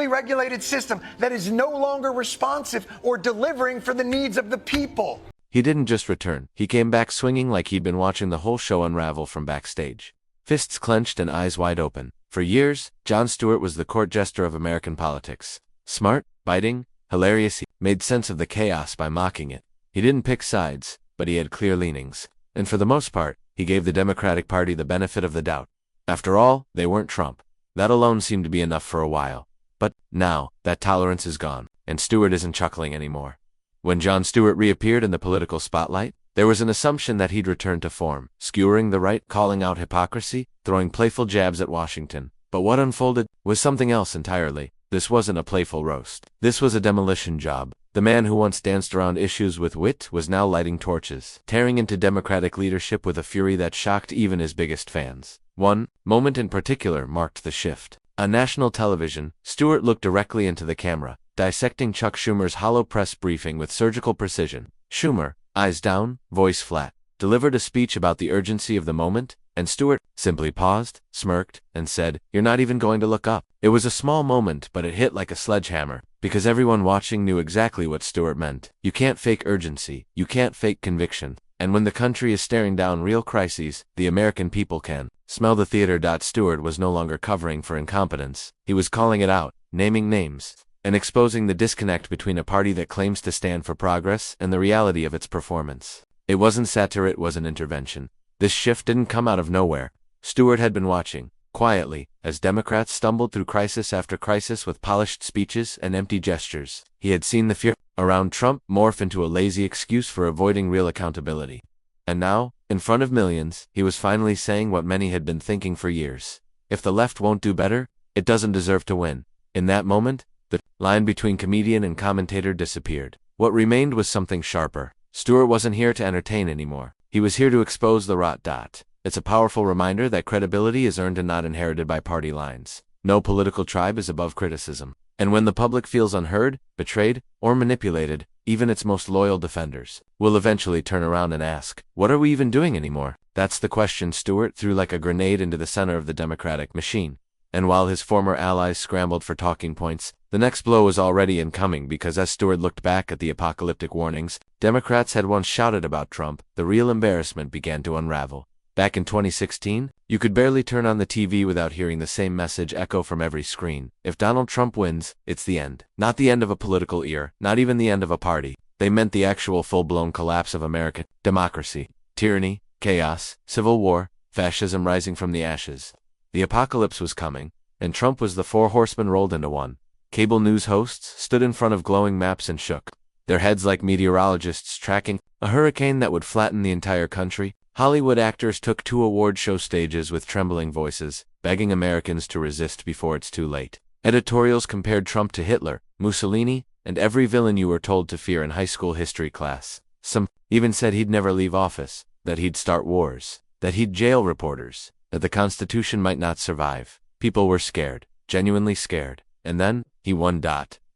highly regulated system that is no longer responsive or delivering for the needs of the people. He didn't just return. He came back swinging like he'd been watching the whole show unravel from backstage. Fists clenched and eyes wide open. For years, Jon Stewart was the court jester of American politics. Smart, biting, hilarious, he made sense of the chaos by mocking it. He didn't pick sides, but he had clear leanings. And for the most part, he gave the Democratic Party the benefit of the doubt. After all, they weren't Trump. That alone seemed to be enough for a while. But now, that tolerance is gone, and Stewart isn't chuckling anymore. When Jon Stewart reappeared in the political spotlight, there was an assumption that he'd returned to form, skewering the right, calling out hypocrisy, throwing playful jabs at Washington. But what unfolded was something else entirely. This wasn't a playful roast. This was a demolition job. The man who once danced around issues with wit was now lighting torches, tearing into Democratic leadership with a fury that shocked even his biggest fans. One moment in particular marked the shift. On national television, Stewart looked directly into the camera, dissecting Chuck Schumer's hollow press briefing with surgical precision. Schumer, eyes down, voice flat, delivered a speech about the urgency of the moment, and Stewart simply paused, smirked, and said, "You're not even going to look up." It was a small moment, but it hit like a sledgehammer, because everyone watching knew exactly what Stewart meant. You can't fake urgency, you can't fake conviction, and when the country is staring down real crises, the American people can. Smell the theater. Stewart was no longer covering for incompetence. He was calling it out, naming names, and exposing the disconnect between a party that claims to stand for progress and the reality of its performance. It wasn't satire, it was an intervention. This shift didn't come out of nowhere. Stewart had been watching, quietly, as Democrats stumbled through crisis after crisis with polished speeches and empty gestures. He had seen the fear around Trump morph into a lazy excuse for avoiding real accountability. And now, in front of millions, he was finally saying what many had been thinking for years. If the left won't do better, it doesn't deserve to win. In that moment, the line between comedian and commentator disappeared. What remained was something sharper. Stewart wasn't here to entertain anymore. He was here to expose the rot. It's a powerful reminder that credibility is earned and not inherited by party lines. No political tribe is above criticism. And when the public feels unheard, betrayed, or manipulated, even its most loyal defenders will eventually turn around and ask, what are we even doing anymore? That's the question Stewart threw like a grenade into the center of the Democratic machine. And while his former allies scrambled for talking points, the next blow was already incoming, because as Stewart looked back at the apocalyptic warnings Democrats had once shouted about Trump, the real embarrassment began to unravel. Back in 2016, you could barely turn on the TV without hearing the same message echo from every screen. If Donald Trump wins, it's the end. Not the end of a political era, not even the end of a party. They meant the actual full-blown collapse of American democracy. Tyranny, chaos, civil war, fascism rising from the ashes. The apocalypse was coming, and Trump was the four horsemen rolled into one. Cable news hosts stood in front of glowing maps and shook their heads like meteorologists tracking a hurricane that would flatten the entire country. Hollywood actors took to award show stages with trembling voices, begging Americans to resist before it's too late. Editorials compared Trump to Hitler, Mussolini, and every villain you were told to fear in high school history class. Some even said he'd never leave office, that he'd start wars, that he'd jail reporters, that the Constitution might not survive. People were scared, genuinely scared. And then, he won.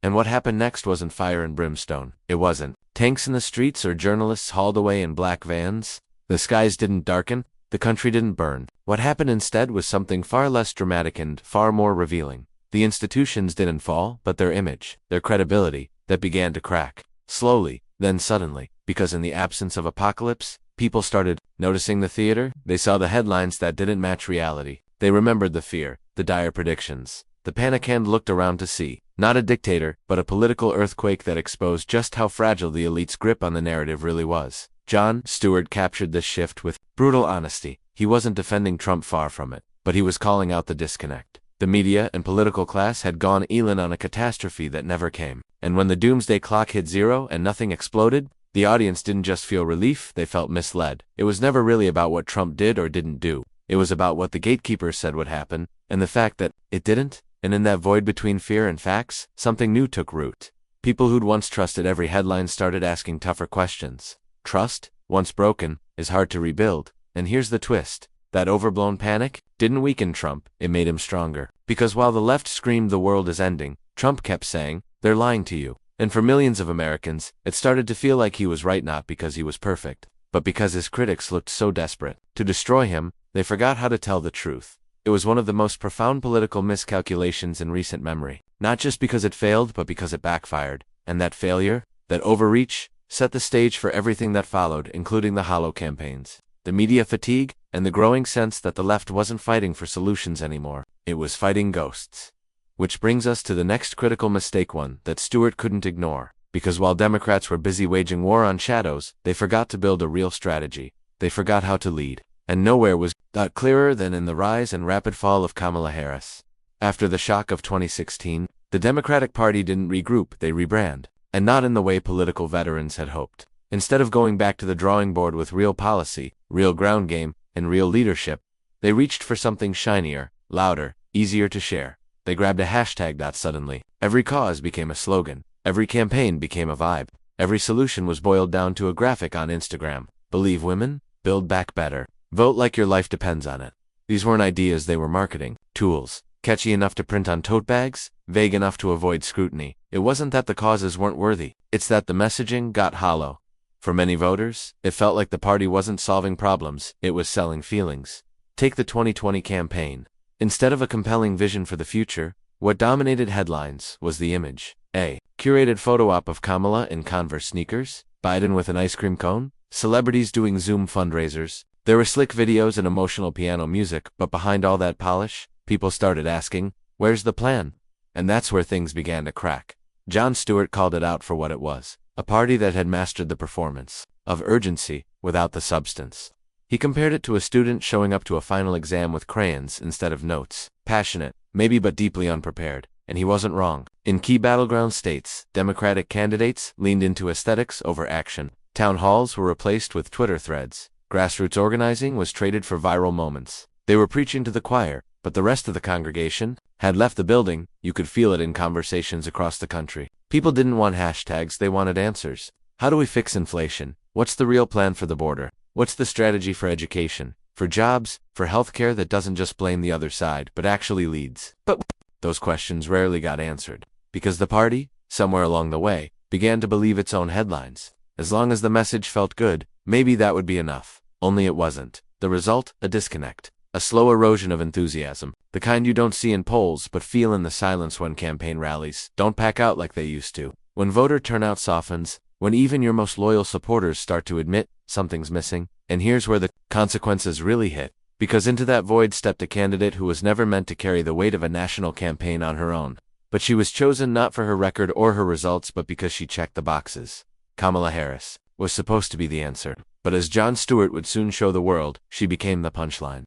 And what happened next wasn't fire and brimstone. It wasn't tanks in the streets or journalists hauled away in black vans. The skies didn't darken, the country didn't burn. What happened instead was something far less dramatic and far more revealing. The institutions didn't fall, but their image, their credibility, that began to crack. Slowly, then suddenly, because in the absence of apocalypse, people started noticing the theater. They saw the headlines that didn't match reality. They remembered the fear, the dire predictions. The panic hand looked around to see, not a dictator, but a political earthquake that exposed just how fragile the elite's grip on the narrative really was. Jon Stewart captured this shift with brutal honesty. He wasn't defending Trump, far from it, but he was calling out the disconnect. The media and political class had gone all in on a catastrophe that never came. And when the doomsday clock hit zero and nothing exploded, the audience didn't just feel relief, they felt misled. It was never really about what Trump did or didn't do. It was about what the gatekeepers said would happen, and the fact that it didn't. And in that void between fear and facts, something new took root. People who'd once trusted every headline started asking tougher questions. Trust, once broken, is hard to rebuild. And here's the twist. That overblown panic didn't weaken Trump, it made him stronger. Because while the left screamed the world is ending, Trump kept saying, they're lying to you. And for millions of Americans, it started to feel like he was right, not because he was perfect, but because his critics looked so desperate to destroy him, they forgot how to tell the truth. It was one of the most profound political miscalculations in recent memory. not just because it failed, but because it backfired. And that failure, that overreach, set the stage for everything that followed, including the hollow campaigns, the media fatigue, and the growing sense that the left wasn't fighting for solutions anymore. It was fighting ghosts. Which brings us to the next critical mistake, one that Stewart couldn't ignore. Because while Democrats were busy waging war on shadows, they forgot to build a real strategy. They forgot how to lead. And nowhere was that clearer than in the rise and rapid fall of Kamala Harris. After the shock of 2016, the Democratic Party didn't regroup, they rebrand. And not in the way political veterans had hoped. Instead of going back to the drawing board with real policy, real ground game, and real leadership, they reached for something shinier, louder, easier to share. They grabbed a hashtag. Suddenly, every cause became a slogan. Every campaign became a vibe. Every solution was boiled down to a graphic on Instagram. Believe women, build back better, vote like your life depends on it. These weren't ideas, they were marketing tools. Catchy enough to print on tote bags, vague enough to avoid scrutiny. It wasn't that the causes weren't worthy, it's that the messaging got hollow. For many voters, it felt like the party wasn't solving problems, it was selling feelings. Take the 2020 campaign. Instead of a compelling vision for the future, what dominated headlines was the image. A curated photo op of Kamala in Converse sneakers, Biden with an ice cream cone, celebrities doing Zoom fundraisers. There were slick videos and emotional piano music, but behind all that polish, people started asking, where's the plan? And that's where things began to crack. Jon Stewart called it out for what it was, a party that had mastered the performance of urgency without the substance. He compared it to a student showing up to a final exam with crayons instead of notes, passionate, maybe, but deeply unprepared. And he wasn't wrong. In key battleground states, Democratic candidates leaned into aesthetics over action. Town halls were replaced with Twitter threads. Grassroots organizing was traded for viral moments. They were preaching to the choir, but the rest of the congregation had left the building. You could feel it in conversations across the country. People didn't want hashtags, they wanted answers. How do we fix inflation? What's the real plan for the border? What's the strategy for education, for jobs, for healthcare that doesn't just blame the other side, but actually leads? But those questions rarely got answered, because the party, somewhere along the way, began to believe its own headlines. As long as the message felt good, maybe that would be enough. Only it wasn't. The result, a disconnect. A slow erosion of enthusiasm. The kind you don't see in polls, but feel in the silence when campaign rallies don't pack out like they used to. When voter turnout softens, when even your most loyal supporters start to admit something's missing. And here's where the consequences really hit. Because into that void stepped a candidate who was never meant to carry the weight of a national campaign on her own. But she was chosen not for her record or her results, but because she checked the boxes. Kamala Harris was supposed to be the answer. But as Jon Stewart would soon show the world, she became the punchline.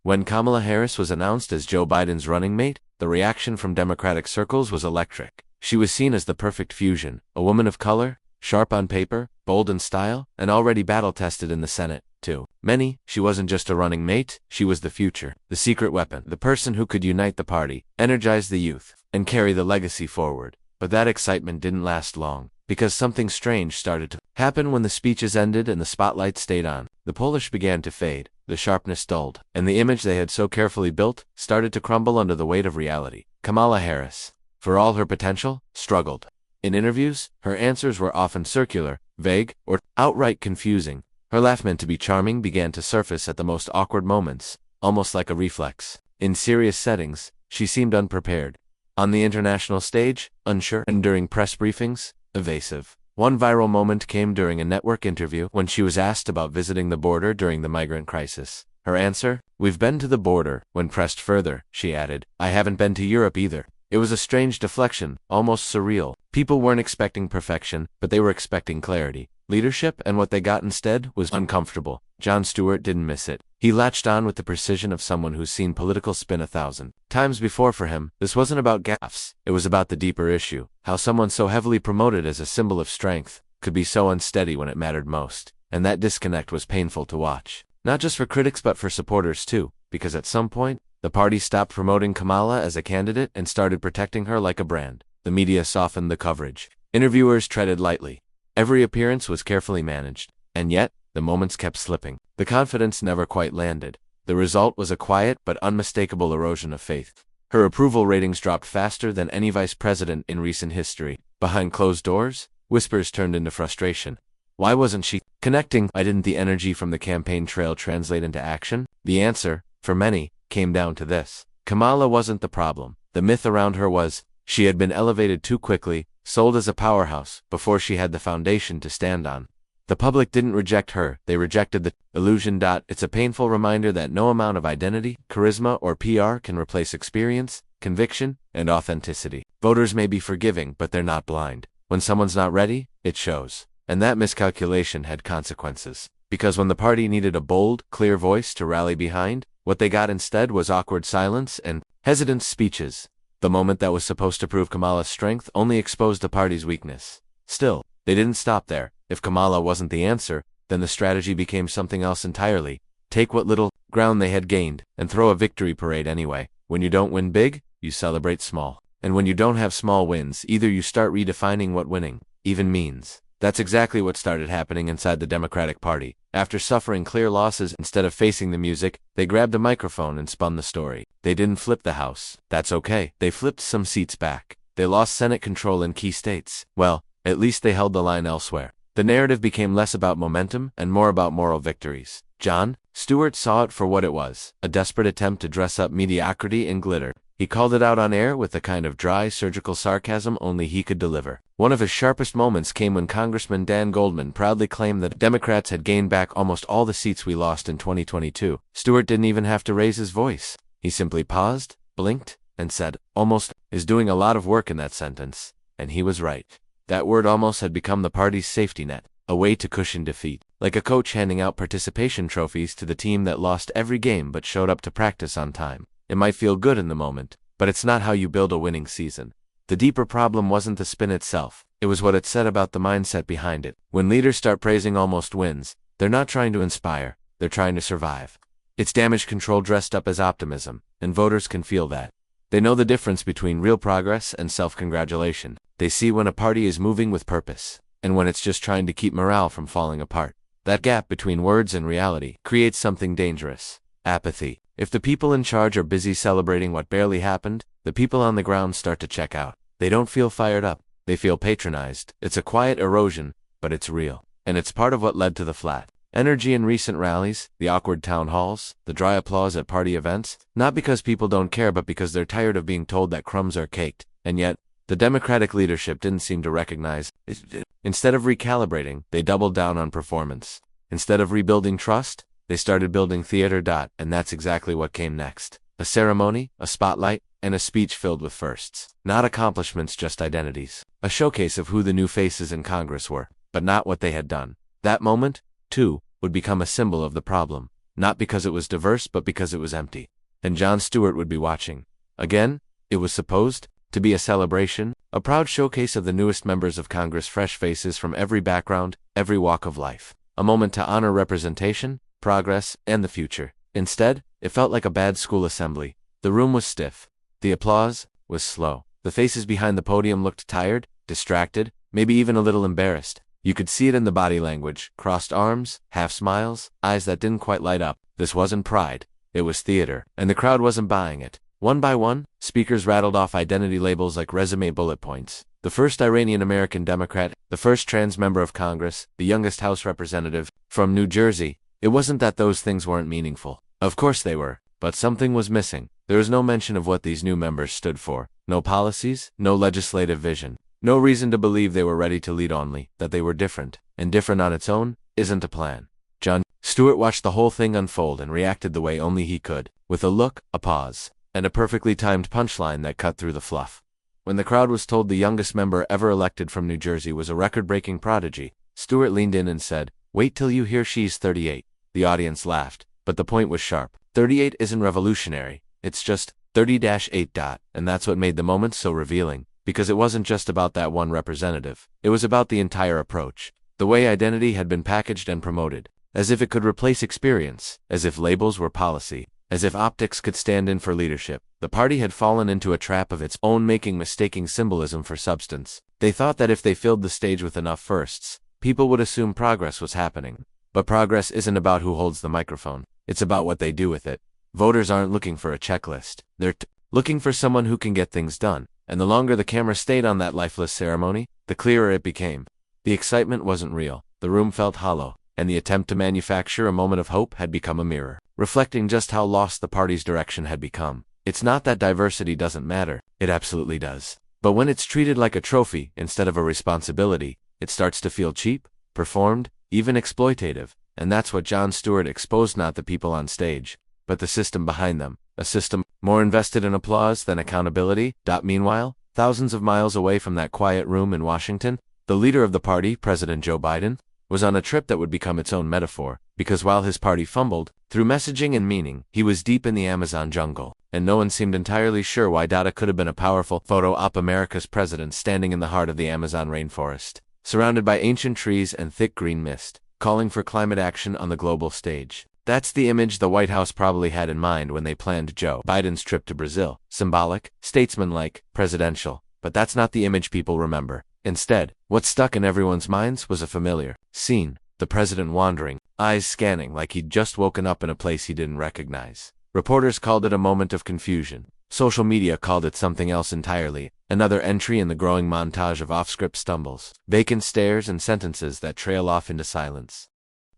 When Kamala Harris was announced as Joe Biden's running mate, the reaction from Democratic circles was electric. She was seen as the perfect fusion, a woman of color, sharp on paper, bold in style, and already battle-tested in the Senate. To many, she wasn't just a running mate, she was the future, the secret weapon, the person who could unite the party, energize the youth, and carry the legacy forward. But that excitement didn't last long, because something strange started to happen when the speeches ended and the spotlight stayed on. The polish began to fade, the sharpness dulled, and the image they had so carefully built started to crumble under the weight of reality. Kamala Harris, for all her potential, struggled. In interviews, her answers were often circular, vague, or outright confusing. Her laugh, meant to be charming, began to surface at the most awkward moments, almost like a reflex. In serious settings, she seemed unprepared. On the international stage, unsure, and during press briefings, evasive. One viral moment came during a network interview when she was asked about visiting the border during the migrant crisis. Her answer, "We've been to the border." When pressed further, she added, "I haven't been to Europe either." It was a strange deflection, almost surreal. People weren't expecting perfection, but they were expecting clarity, leadership, and what they got instead was uncomfortable. Jon Stewart didn't miss it. He latched on with the precision of someone who's seen political spin 1,000 times before. For him, this wasn't about gaffes. It was about the deeper issue, how someone so heavily promoted as a symbol of strength could be so unsteady when it mattered most. And that disconnect was painful to watch. Not just for critics but for supporters too, because at some point, the party stopped promoting Kamala as a candidate and started protecting her like a brand. The media softened the coverage. Interviewers treaded lightly. Every appearance was carefully managed. And yet, the moments kept slipping. The confidence never quite landed. The result was a quiet but unmistakable erosion of faith. Her approval ratings dropped faster than any vice president in recent history. Behind closed doors, whispers turned into frustration. Why wasn't she connecting? Why didn't the energy from the campaign trail translate into action? The answer, for many, came down to this. Kamala wasn't the problem. The myth around her was, She had been elevated too quickly, sold as a powerhouse, before she had the foundation to stand on. The public didn't reject her, they rejected the illusion. It's a painful reminder that no amount of identity, charisma, or PR can replace experience, conviction, and authenticity. Voters may be forgiving, but they're not blind. When someone's not ready, it shows. And that miscalculation had consequences. Because when the party needed a bold, clear voice to rally behind, what they got instead was awkward silence and hesitant speeches. The moment that was supposed to prove Kamala's strength only exposed the party's weakness. Still, they didn't stop there. If Kamala wasn't the answer, then the strategy became something else entirely. Take what little ground they had gained, and throw a victory parade anyway. When you don't win big, you celebrate small. And when you don't have small wins, either you start redefining what winning even means. That's exactly what started happening inside the Democratic Party. After suffering clear losses, instead of facing the music, they grabbed a microphone and spun the story. They didn't flip the House. That's okay. They flipped some seats back. They lost Senate control in key states. Well, at least they held the line elsewhere. The narrative became less about momentum and more about moral victories. Jon Stewart saw it for what it was, a desperate attempt to dress up mediocrity in glitter. He called it out on air with the kind of dry, surgical sarcasm only he could deliver. One of his sharpest moments came when Congressman Dan Goldman proudly claimed that Democrats had gained back almost all the seats we lost in 2022. Stewart didn't even have to raise his voice. He simply paused, blinked, and said, "Almost" is doing a lot of work in that sentence. And he was right. That word "almost" had become the party's safety net, a way to cushion defeat. Like a coach handing out participation trophies to the team that lost every game but showed up to practice on time. It might feel good in the moment, but it's not how you build a winning season. The deeper problem wasn't the spin itself, it was what it said about the mindset behind it. When leaders start praising almost wins, they're not trying to inspire, they're trying to survive. It's damage control dressed up as optimism, and voters can feel that. They know the difference between real progress and self-congratulation. They see when a party is moving with purpose, and when it's just trying to keep morale from falling apart. That gap between words and reality creates something dangerous: apathy. If the people in charge are busy celebrating what barely happened, the people on the ground start to check out. They don't feel fired up, they feel patronized. It's a quiet erosion, but it's real. And it's part of what led to the flat energy in recent rallies, the awkward town halls, the dry applause at party events, not because people don't care but because they're tired of being told that crumbs are caked. And yet, the Democratic leadership didn't seem to recognize it. Instead of recalibrating, they doubled down on performance. Instead of rebuilding trust, they started building theater. And that's exactly what came next. A ceremony, a spotlight, and a speech filled with firsts. Not accomplishments, just identities. A showcase of who the new faces in Congress were, but not what they had done. That moment, too, would become a symbol of the problem. Not because it was diverse, but because it was empty. And Jon Stewart would be watching. Again, it was supposed to be a celebration, a proud showcase of the newest members of Congress, fresh faces from every background, every walk of life. A moment to honor representation, progress, and the future. Instead, it felt like a bad school assembly. The room was stiff. The applause was slow. The faces behind the podium looked tired, distracted, maybe even a little embarrassed. You could see it in the body language: crossed arms, half smiles, eyes that didn't quite light up. This wasn't pride. It was theater. And the crowd wasn't buying it. One by one, speakers rattled off identity labels like resume bullet points. The first Iranian-American Democrat, the first trans member of Congress, the youngest House representative from New Jersey. It wasn't that those things weren't meaningful. Of course they were. But something was missing. There was no mention of what these new members stood for. No policies, no legislative vision. No reason to believe they were ready to lead, only that they were different. And different on its own isn't a plan. Jon Stewart watched the whole thing unfold and reacted the way only he could. With a look, a pause, and a perfectly timed punchline that cut through the fluff. When the crowd was told the youngest member ever elected from New Jersey was a record-breaking prodigy, Stewart leaned in and said, "Wait till you hear she's 38. The audience laughed, but the point was sharp. 38 isn't revolutionary, it's just 30-8. And that's what made the moment so revealing, because it wasn't just about that one representative. It was about the entire approach. The way identity had been packaged and promoted, as if it could replace experience, as if labels were policy, as if optics could stand in for leadership. The party had fallen into a trap of its own making, mistaking symbolism for substance. They thought that if they filled the stage with enough firsts, people would assume progress was happening. But progress isn't about who holds the microphone. It's about what they do with it. Voters aren't looking for a checklist. They're looking for someone who can get things done. And the longer the camera stayed on that lifeless ceremony, the clearer it became. The excitement wasn't real. The room felt hollow. And the attempt to manufacture a moment of hope had become a mirror, reflecting just how lost the party's direction had become. It's not that diversity doesn't matter. It absolutely does. But when it's treated like a trophy instead of a responsibility, it starts to feel cheap, performed, even exploitative. And that's what Jon Stewart exposed: not the people on stage, but the system behind them. A system more invested in applause than accountability. Meanwhile, thousands of miles away from that quiet room in Washington, the leader of the party, President Joe Biden, was on a trip that would become its own metaphor, because while his party fumbled through messaging and meaning, he was deep in the Amazon jungle, and no one seemed entirely sure why. It could have been a powerful photo op: America's president standing in the heart of the Amazon rainforest, surrounded by ancient trees and thick green mist, calling for climate action on the global stage. That's the image the White House probably had in mind when they planned Joe Biden's trip to Brazil. Symbolic, statesmanlike, presidential. But that's not the image people remember. Instead, what stuck in everyone's minds was a familiar scene: the president wandering, eyes scanning like he'd just woken up in a place he didn't recognize. Reporters called it a moment of confusion. Social media called it something else entirely: another entry in the growing montage of off-script stumbles, vacant stares, and sentences that trail off into silence.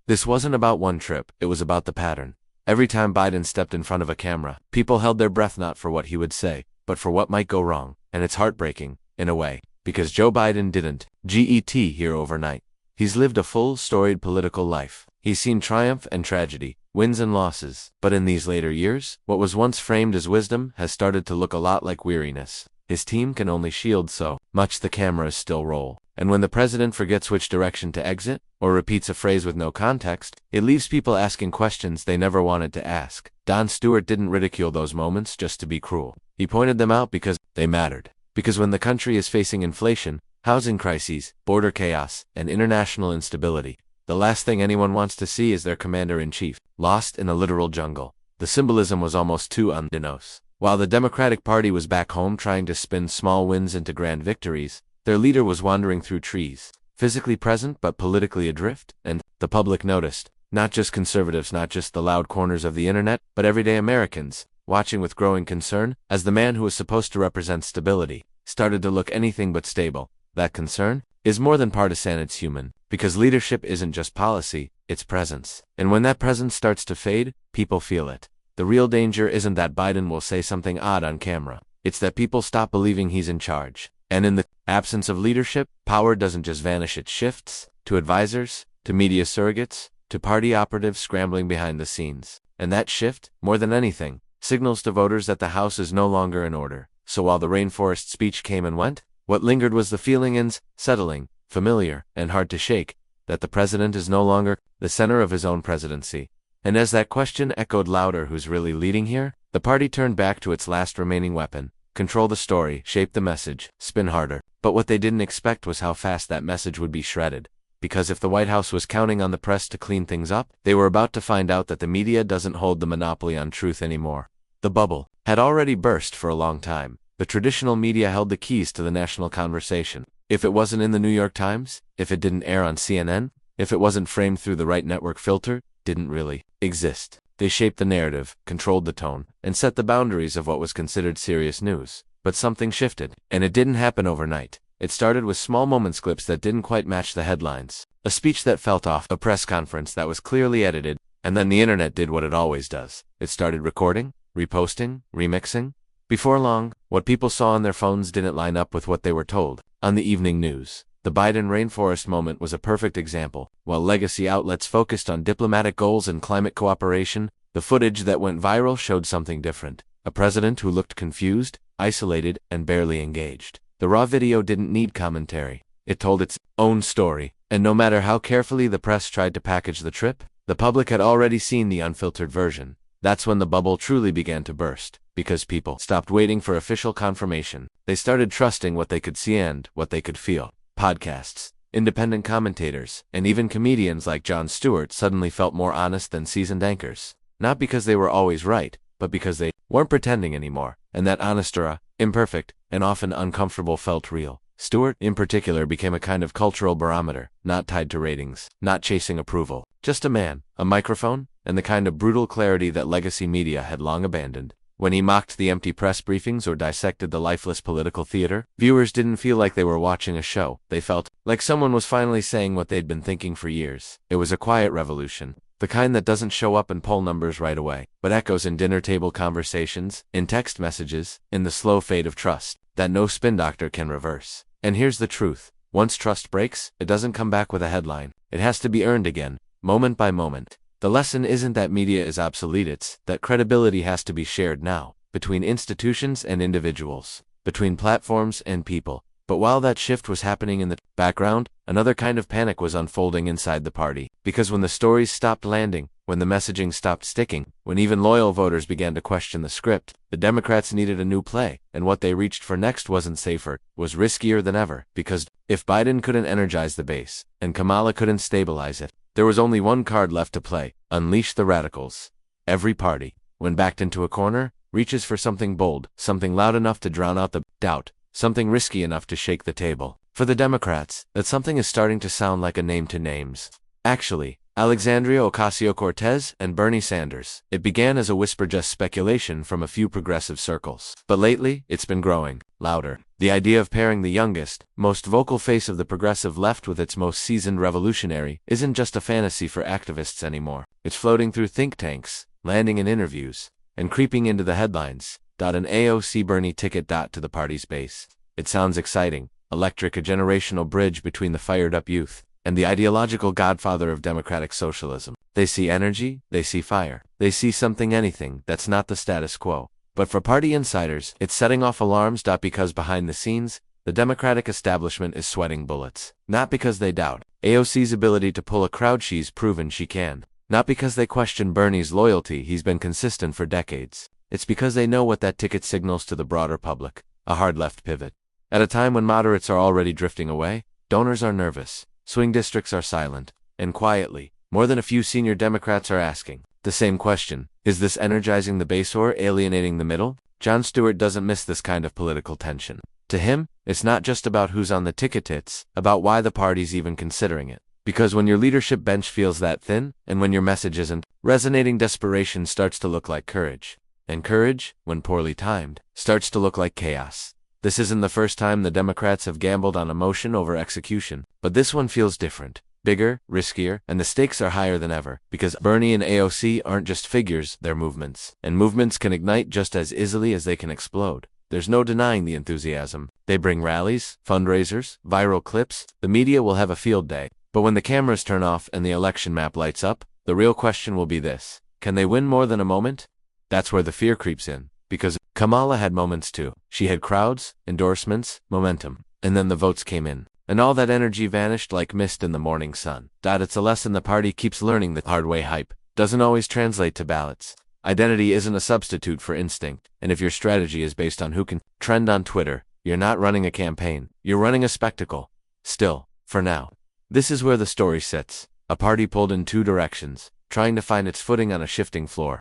This wasn't about one trip, it was about the pattern. Every time Biden stepped in front of a camera, people held their breath, not for what he would say, but for what might go wrong. And it's heartbreaking, in a way, because Joe Biden didn't get here overnight. He's lived a full, storied political life. He's seen triumph and tragedy, wins and losses. But in these later years, what was once framed as wisdom has started to look a lot like weariness. His team can only shield so much. The cameras still roll. And when the president forgets which direction to exit, or repeats a phrase with no context, it leaves people asking questions they never wanted to ask. Jon Stewart didn't ridicule those moments just to be cruel. He pointed them out because they mattered. Because when the country is facing inflation, housing crises, border chaos, and international instability, the last thing anyone wants to see is their commander-in-chief lost in a literal jungle. The symbolism was almost too undinos. While the Democratic Party was back home trying to spin small wins into grand victories, their leader was wandering through trees, physically present but politically adrift. And the public noticed. Not just conservatives, not just the loud corners of the internet, but everyday Americans, watching with growing concern as the man who was supposed to represent stability started to look anything but stable. That concern is more than partisan, it's human, because leadership isn't just policy, it's presence. And when that presence starts to fade, people feel it. The real danger isn't that Biden will say something odd on camera. It's that people stop believing he's in charge. And in the absence of leadership, power doesn't just vanish, it shifts to advisors, to media surrogates, to party operatives scrambling behind the scenes. And that shift, more than anything, signals to voters that the House is no longer in order. So while the rainforest speech came and went, what lingered was the feeling, settling, familiar, and hard to shake, that the president is no longer the center of his own presidency. And as that question echoed louder, who's really leading here? The party turned back to its last remaining weapon: control the story, shape the message, spin harder. But what they didn't expect was how fast that message would be shredded. Because if the White House was counting on the press to clean things up, they were about to find out that the media doesn't hold the monopoly on truth anymore. The bubble had already burst for a long time. The traditional media held the keys to the national conversation. If it wasn't in the New York Times, if it didn't air on CNN, if it wasn't framed through the right network filter, didn't really exist. They shaped the narrative, controlled the tone, and set the boundaries of what was considered serious news. But something shifted, and it didn't happen overnight. It started with small moments, clips that didn't quite match the headlines, a speech that felt off, a press conference that was clearly edited, and then the internet did what it always does. It started recording, reposting, remixing. Before long, what people saw on their phones didn't line up with what they were told on the evening news. The Biden rainforest moment was a perfect example. While legacy outlets focused on diplomatic goals and climate cooperation, the footage that went viral showed something different: a president who looked confused, isolated, and barely engaged. The raw video didn't need commentary. It told its own story, and no matter how carefully the press tried to package the trip, the public had already seen the unfiltered version. That's when the bubble truly began to burst, because people stopped waiting for official confirmation. They started trusting what they could see and what they could feel. Podcasts, independent commentators, and even comedians like Jon Stewart suddenly felt more honest than seasoned anchors. Not because they were always right, but because they weren't pretending anymore, and that honest, imperfect, and often uncomfortable felt real. Stewart, in particular, became a kind of cultural barometer, not tied to ratings, not chasing approval. Just a man, a microphone, and the kind of brutal clarity that legacy media had long abandoned. When he mocked the empty press briefings or dissected the lifeless political theater, viewers didn't feel like they were watching a show. They felt like someone was finally saying what they'd been thinking for years. It was a quiet revolution, the kind that doesn't show up in poll numbers right away, but echoes in dinner table conversations, in text messages, in the slow fade of trust. that no spin doctor can reverse. And here's the truth. Once trust breaks, it doesn't come back with a headline. It has to be earned again, moment by moment. The lesson isn't that media is obsolete, it's that credibility has to be shared now, between institutions and individuals, between platforms and people. But while that shift was happening in the background, another kind of panic was unfolding inside the party. Because when the stories stopped landing, when the messaging stopped sticking, when even loyal voters began to question the script, the Democrats needed a new play, and what they reached for next wasn't safer, was riskier than ever. Because if Biden couldn't energize the base, and Kamala couldn't stabilize it, there was only one card left to play: unleash the radicals. Every party, when backed into a corner, reaches for something bold, something loud enough to drown out the doubt, something risky enough to shake the table. For the Democrats, that something is starting to sound like a name to names. Actually, Alexandria Ocasio-Cortez and Bernie Sanders. It began as a whisper, just speculation from a few progressive circles. But lately, it's been growing louder. The idea of pairing the youngest, most vocal face of the progressive left with its most seasoned revolutionary isn't just a fantasy for activists anymore. It's floating through think tanks, landing in interviews, and creeping into the headlines. An AOC Bernie ticket. To the party's base. It sounds exciting, electric, a generational bridge between the fired-up youth and the ideological godfather of democratic socialism. They see energy, they see fire, they see anything that's not the status quo. But for party insiders, it's setting off alarms. Because behind the scenes, the Democratic establishment is sweating bullets. Not because they doubt AOC's ability to pull a crowd, she's proven she can. Not because they question Bernie's loyalty, he's been consistent for decades. It's because they know what that ticket signals to the broader public: a hard left pivot. At a time when moderates are already drifting away, donors are nervous, swing districts are silent, and quietly, more than a few senior Democrats are asking the same question: is this energizing the base or alienating the middle? Jon Stewart doesn't miss this kind of political tension. To him, it's not just about who's on the ticket, it's about why the party's even considering it. Because when your leadership bench feels that thin, and when your message isn't resonating, desperation starts to look like courage. And courage, when poorly timed, starts to look like chaos. This isn't the first time the Democrats have gambled on emotion over execution, but this one feels different, bigger, riskier, and the stakes are higher than ever, because Bernie and AOC aren't just figures, they're movements. And movements can ignite just as easily as they can explode. There's no denying the enthusiasm. They bring rallies, fundraisers, viral clips. The media will have a field day. But when the cameras turn off and the election map lights up, the real question will be this: can they win more than a moment? That's where the fear creeps in, because Kamala had moments too. She had crowds, endorsements, momentum, and then the votes came in, and all that energy vanished like mist in the morning sun. It's a lesson the party keeps learning the hard way: hype doesn't always translate to ballots. Identity isn't a substitute for instinct, and if your strategy is based on who can trend on Twitter, you're not running a campaign, you're running a spectacle. Still, for now, this is where the story sits: a party pulled in two directions, trying to find its footing on a shifting floor.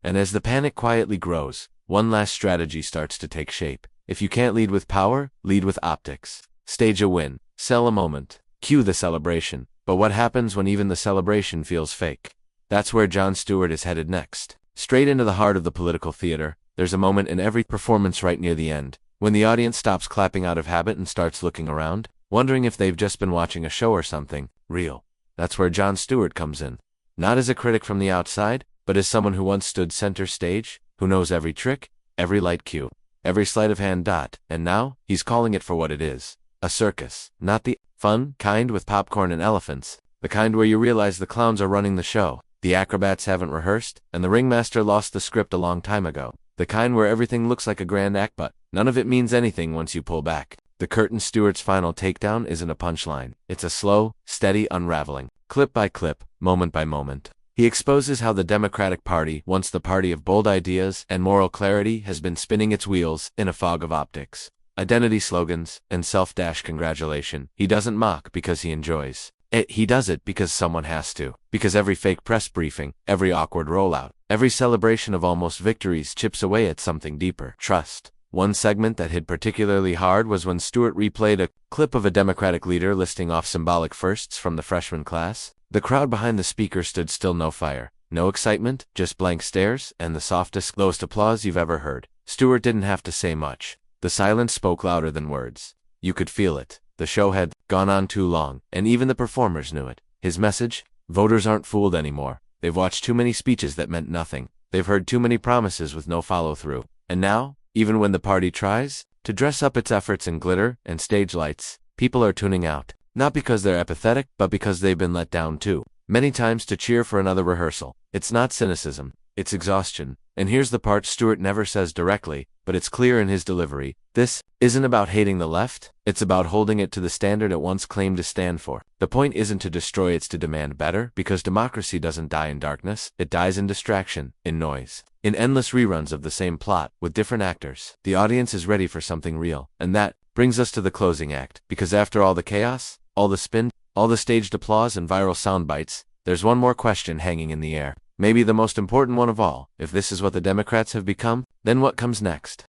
And as the panic quietly grows, one last strategy starts to take shape. If you can't lead with power, lead with optics. Stage a win, sell a moment, cue the celebration. But what happens when even the celebration feels fake? That's where Jon Stewart is headed next. Straight into the heart of the political theater. There's a moment in every performance right near the end, when the audience stops clapping out of habit and starts looking around, wondering if they've just been watching a show or something real. That's where Jon Stewart comes in. Not as a critic from the outside, but as someone who once stood center stage, who knows every trick, every light cue, every sleight of hand. And now, he's calling it for what it is: a circus. Not the fun kind with popcorn and elephants, the kind where you realize the clowns are running the show, the acrobats haven't rehearsed, and the ringmaster lost the script a long time ago. The kind where everything looks like a grand act, but none of it means anything once you pull back. The curtain. Stewart's final takedown isn't a punchline. It's a slow, steady unraveling, clip by clip, moment by moment. He exposes how the Democratic Party, once the party of bold ideas and moral clarity, has been spinning its wheels in a fog of optics, identity slogans, and self-congratulation. He doesn't mock because he enjoys it. He does it because someone has to. Because every fake press briefing, every awkward rollout, every celebration of almost victories chips away at something deeper: trust. One segment that hit particularly hard was when Stewart replayed a clip of a Democratic leader listing off symbolic firsts from the freshman class. The crowd behind the speaker stood still, no fire, no excitement, just blank stares and the softest, lowest applause you've ever heard. Stewart didn't have to say much. The silence spoke louder than words. You could feel it. The show had gone on too long, and even the performers knew it. His message: voters aren't fooled anymore. They've watched too many speeches that meant nothing. They've heard too many promises with no follow-through. And now, even when the party tries To dress up its efforts in glitter and stage lights, people are tuning out. Not because they're apathetic, but because they've been let down too. Many times to cheer for another rehearsal. It's not cynicism, it's exhaustion. And here's the part Stewart never says directly, but it's clear in his delivery. This isn't about hating the left, it's about holding it to the standard it once claimed to stand for. The point isn't to destroy, it's to demand better, because democracy doesn't die in darkness, it dies in distraction, in noise, in endless reruns of the same plot, with different actors. The audience is ready for something real, and that brings us to the closing act, because after all the chaos, all the spin, all the staged applause and viral sound bites, there's one more question hanging in the air. Maybe the most important one of all. If this is what the Democrats have become, then what comes next?